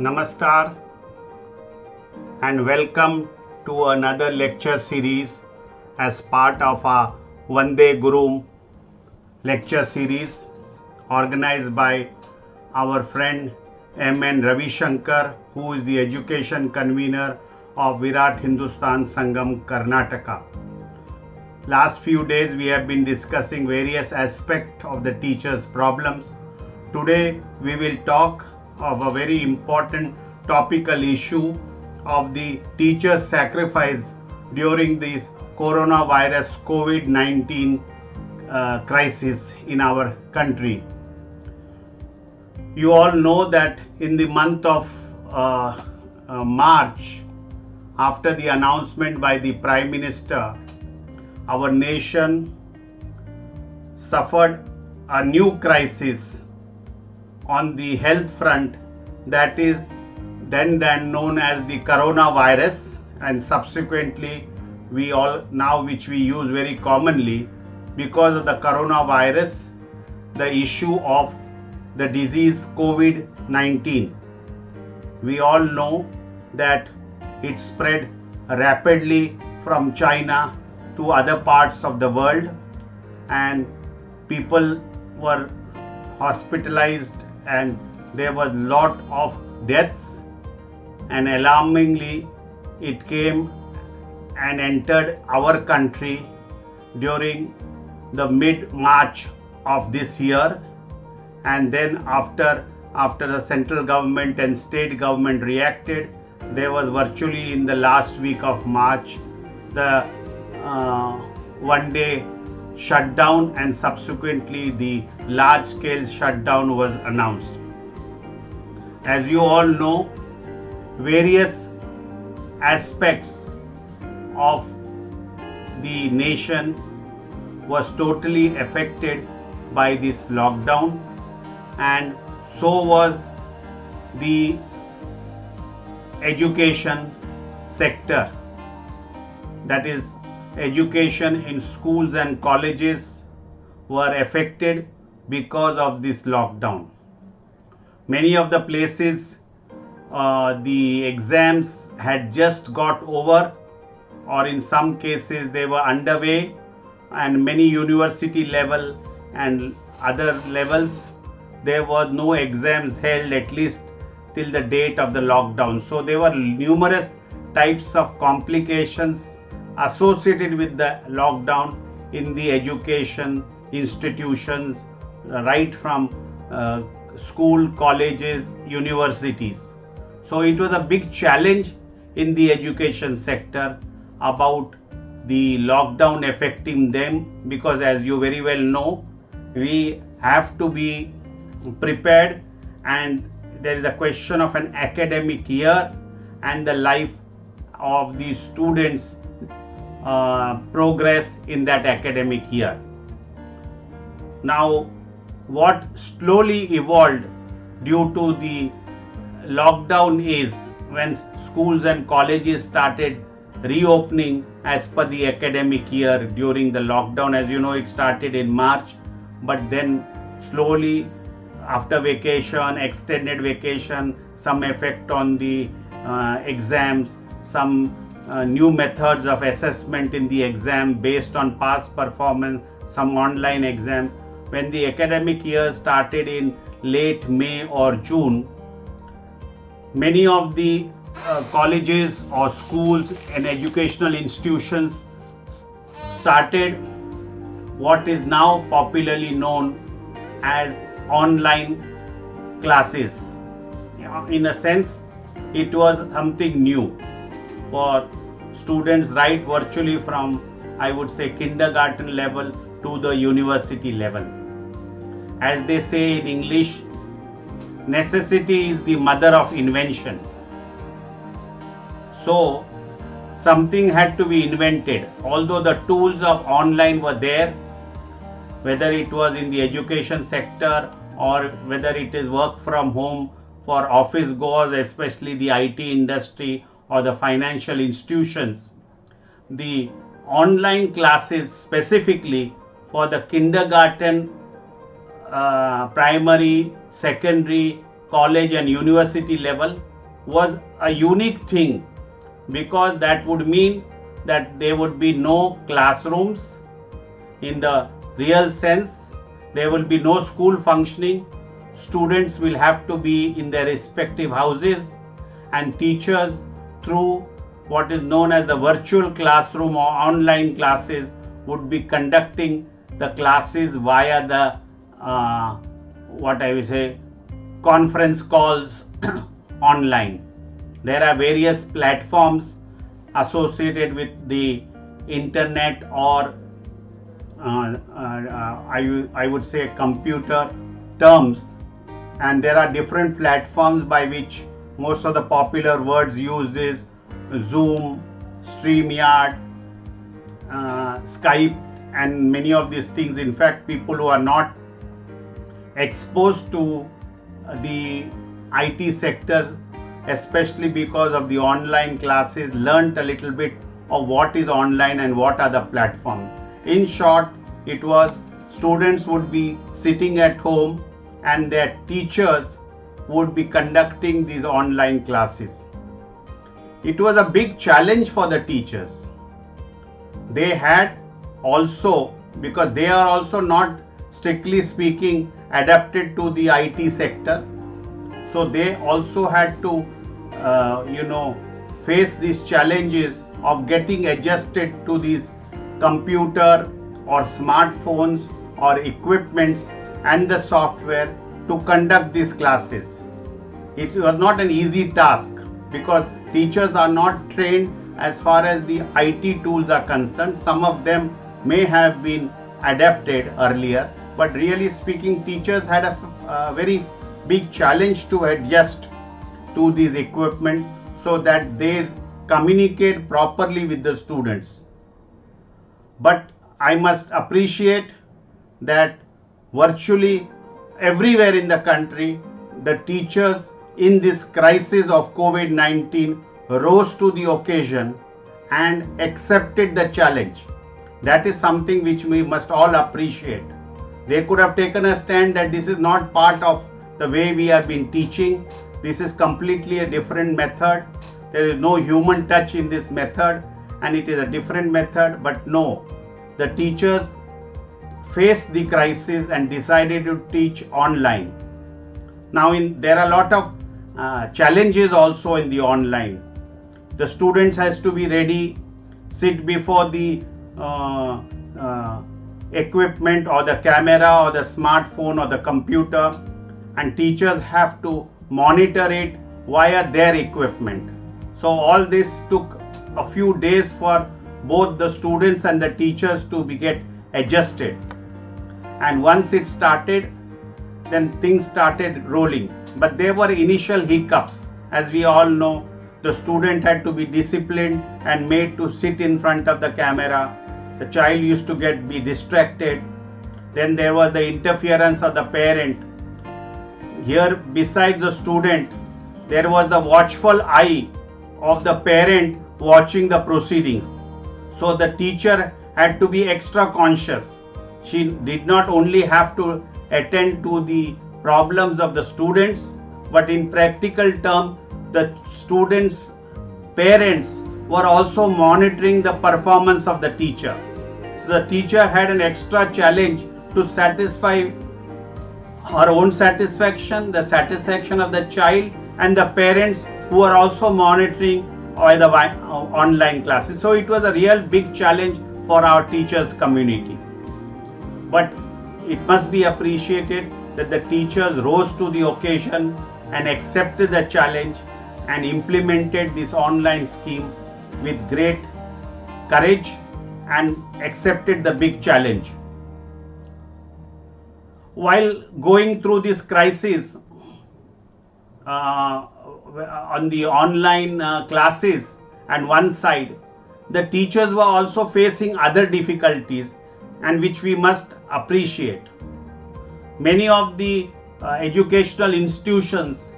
Namaskar and welcome to another lecture series as part of our Vande Guru lecture series organized by our friend M.N. Ravi Shankar, who is the education convener of Virat Hindustan Sangam Karnataka. Last few days we have been discussing various aspects of the teacher's problems. Today we will talk of a very important topical issue of the teacher's sacrifice during this coronavirus COVID-19 crisis in our country. You all know that in the month of March, after the announcement by the Prime Minister, our nation suffered a new crisis on the health front, that is then known as the coronavirus, and subsequently we all now, which we use very commonly, because of the coronavirus, the issue of the disease COVID-19. We all know that it spread rapidly from China to other parts of the world, and people were hospitalized and there was a lot of deaths, and alarmingly it came and entered our country during the mid-March of this year. And then after the central government and state government reacted, there was virtually in the last week of March the one-day shutdown, and subsequently the large-scale shutdown was announced. As you all know, various aspects of the nation was totally affected by this lockdown, and so was the education sector, that is education in schools and colleges were affected because of this lockdown. Many of the places the exams had just got over, or in some cases they were underway, and many university level and other levels there were no exams held, at least till the date of the lockdown. So there were numerous types of complications associated with the lockdown in the education institutions, right from school, colleges, universities. So it was a big challenge in the education sector about the lockdown affecting them, because as you very well know, we have to be prepared, and there is a question of an academic year and the life of the students' progress in that academic year. Now, what slowly evolved due to the lockdown is when schools and colleges started reopening as per the academic year during the lockdown. As you know, it started in March, but then slowly after vacation, extended vacation, some effect on the exams, some new methods of assessment in the exam based on past performance, some online exam. When the academic year started in late May or June, many of the colleges or schools and educational institutions started what is now popularly known as online classes. In a sense, it was something new for students, right virtually from, I would say, kindergarten level to the university level. As they say in English, necessity is the mother of invention. So something had to be invented. Although the tools of online were there, whether it was in the education sector or whether it is work from home for office goers, especially the IT industry or the financial institutions, the online classes specifically for the kindergarten, primary, secondary, college and university level was a unique thing, because that would mean that there would be no classrooms in the real sense. There will be no school functioning. Students will have to be in their respective houses, and teachers, through what is known as the virtual classroom or online classes, would be conducting the classes via the what I will say conference calls online. There are various platforms associated with the internet, or I would say computer terms, and there are different platforms by which most of the popular words used is Zoom, StreamYard, Skype, and many of these things. In fact, people who are not exposed to the IT sector, especially because of the online classes, learnt a little bit of what is online and what are the platforms. In short, it was students would be sitting at home and their teachers would be conducting these online classes. It was a big challenge for the teachers. They had also, because they are also not strictly speaking adapted to the IT sector, so they also had to face these challenges of getting adjusted to these computer or smartphones or equipments and the software to conduct these classes. It was not an easy task, because teachers are not trained as far as the IT tools are concerned. Some of them may have been adapted earlier, but really speaking, teachers had a very big challenge to adjust to these equipment so that they communicate properly with the students. But I must appreciate that virtually everywhere in the country, the teachers in this crisis of COVID-19 rose to the occasion and accepted the challenge. That is something which we must all appreciate. They could have taken a stand that this is not part of the way we have been teaching. This is completely a different method. There is no human touch in this method and it is a different method. But no, the teachers faced the crisis and decided to teach online. Now there are a lot of challenges also in the online. The students has to be ready, sit before the equipment or the camera or the smartphone or the computer, and teachers have to monitor it via their equipment. So all this took a few days for both the students and the teachers to get adjusted. And once it started, then things started rolling. But there were initial hiccups. As we all know, the student had to be disciplined and made to sit in front of the camera. The child used to be distracted. Then there was the interference of the parent. Here, besides the student, there was the watchful eye of the parent watching the proceedings. So the teacher had to be extra conscious. She did not only have to attend to the problems of the students, but in practical terms, the students' parents were also monitoring the performance of the teacher. So the teacher had an extra challenge to satisfy her own satisfaction, the satisfaction of the child, and the parents who are also monitoring the online classes. So it was a real big challenge for our teachers community. But it must be appreciated that the teachers rose to the occasion and accepted the challenge and implemented this online scheme with great courage and accepted the big challenge. While going through this crisis on the online classes, and one side, the teachers were also facing other difficulties, and which we must appreciate. Many of the educational institutions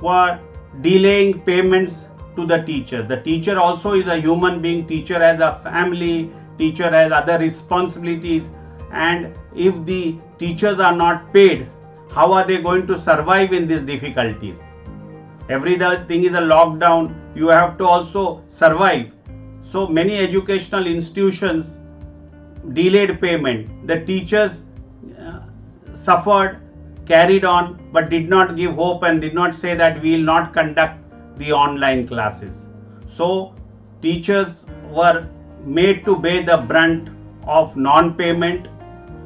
were delaying payments to the teacher. The teacher also is a human being. Teacher has a family, teacher has other responsibilities, and if the teachers are not paid, how are they going to survive in these difficulties? Everything is a lockdown. You have to also survive. So many educational institutions delayed payment. The teachers suffered, carried on, but did not give hope and did not say that we will not conduct the online classes. So teachers were made to bear the brunt of non-payment.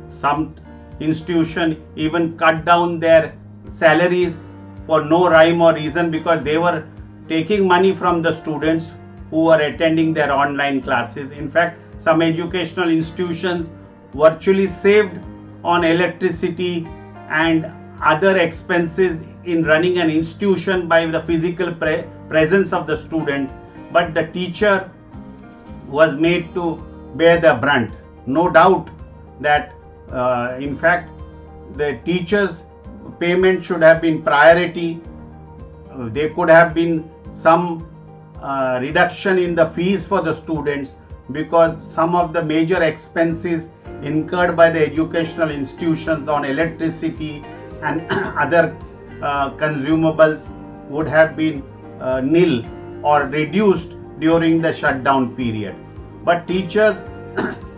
Some institution even cut down their salaries for no rhyme or reason, because they were taking money from the students who were attending their online classes. In fact, some educational institutions virtually saved on electricity and other expenses in running an institution by the physical presence of the student, but the teacher was made to bear the brunt. No doubt that in fact the teachers' payment should have been priority. There could have been some reduction in the fees for the students, because some of the major expenses incurred by the educational institutions on electricity and other consumables would have been nil or reduced during the shutdown period. But teachers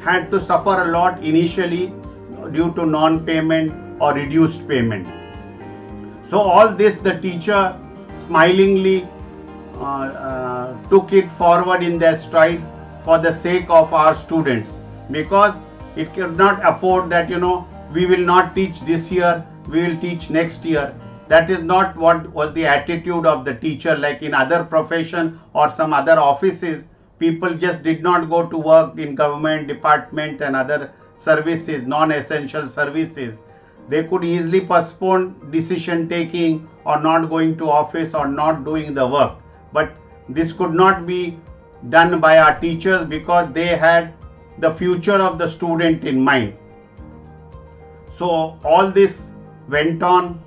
had to suffer a lot initially due to non-payment or reduced payment. So all this the teacher smilingly took it forward in their stride for the sake of our students, because it could not afford that, we will not teach this year, we will teach next year. That is not what was the attitude of the teacher. Like in other profession or some other offices, people just did not go to work in government department and other services, non-essential services. They could easily postpone decision taking or not going to office or not doing the work. But this could not be done by our teachers, because they had the future of the student in mind. So all this went on.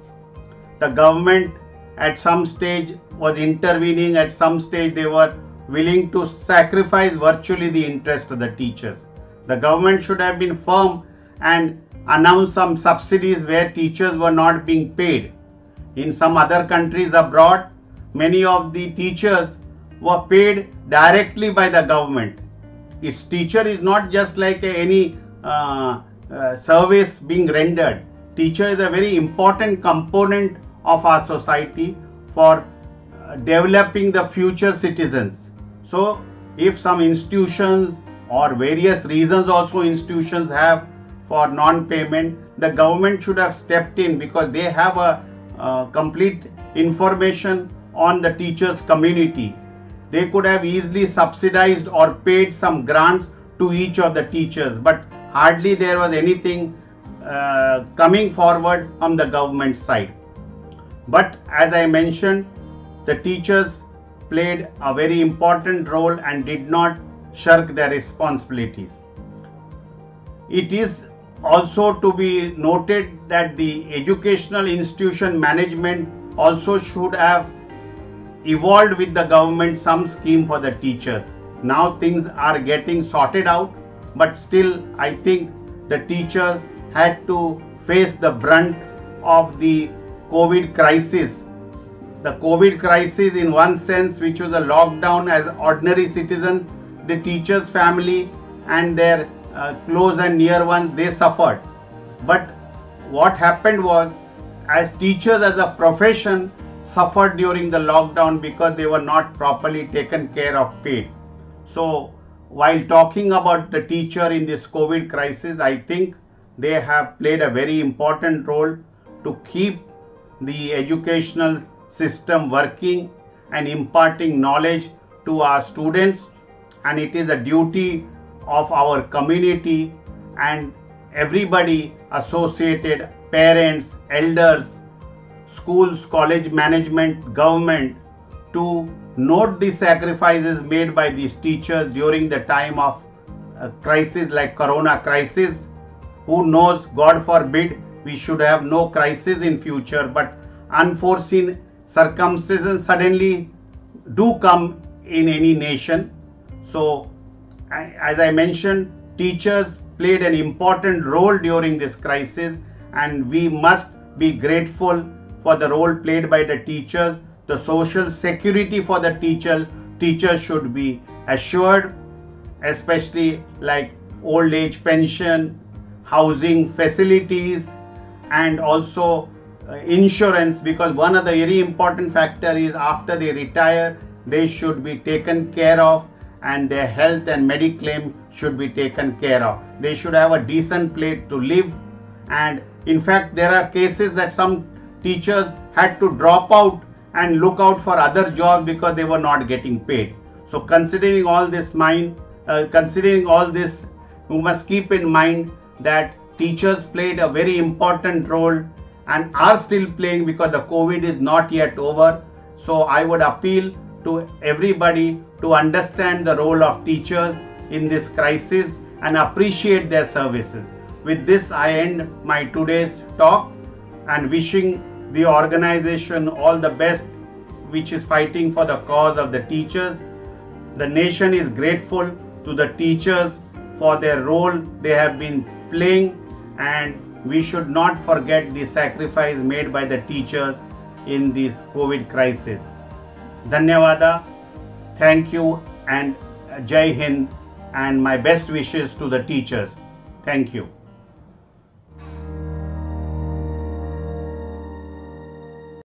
The government at some stage was intervening, at some stage they were willing to sacrifice virtually the interest of the teachers. The government should have been firm and announced some subsidies where teachers were not being paid. In some other countries abroad, many of the teachers were paid directly by the government. Its teacher is not just like any service being rendered. Teacher is a very important component of our society for developing the future citizens. So if some institutions or various reasons also institutions have for non-payment, the government should have stepped in, because they have a complete information on the teachers community. They could have easily subsidized or paid some grants to each of the teachers, but hardly there was anything coming forward from the government side. But as I mentioned, the teachers played a very important role and did not shirk their responsibilities. It is also to be noted that the educational institution management also should have evolved with the government some scheme for the teachers. Now things are getting sorted out, but still I think the teacher had to face the brunt of the COVID crisis. The COVID crisis, in one sense, which was a lockdown as ordinary citizens, the teachers' family and their close and near ones, they suffered. But what happened was, as teachers as a profession suffered during the lockdown because they were not properly taken care of, paid. So while talking about the teacher in this COVID crisis, I think they have played a very important role to keep the educational system working and imparting knowledge to our students, and it is a duty of our community and everybody associated, parents, elders, schools, college management, government, to note the sacrifices made by these teachers during the time of a crisis like Corona crisis. Who knows, God forbid, we should have no crisis in future, but unforeseen circumstances suddenly do come in any nation. So as I mentioned, teachers played an important role during this crisis, and we must be grateful for the role played by the teachers, the social security for the teacher should be assured, especially like old age pension, housing facilities, and also insurance, because one of the very important factor is after they retire they should be taken care of, and their health and mediclaim should be taken care of. They should have a decent place to live, and in fact there are cases that some teachers had to drop out and look out for other jobs because they were not getting paid. So considering all this, you must keep in mind that teachers played a very important role and are still playing, because the COVID is not yet over. So I would appeal to everybody to understand the role of teachers in this crisis and appreciate their services. With this, I end my today's talk and wishing the organization all the best, which is fighting for the cause of the teachers. The nation is grateful to the teachers for their role they have been playing, and we should not forget the sacrifice made by the teachers in this COVID crisis. Dhanyavada, thank you, and Jai Hind, and my best wishes to the teachers. Thank you.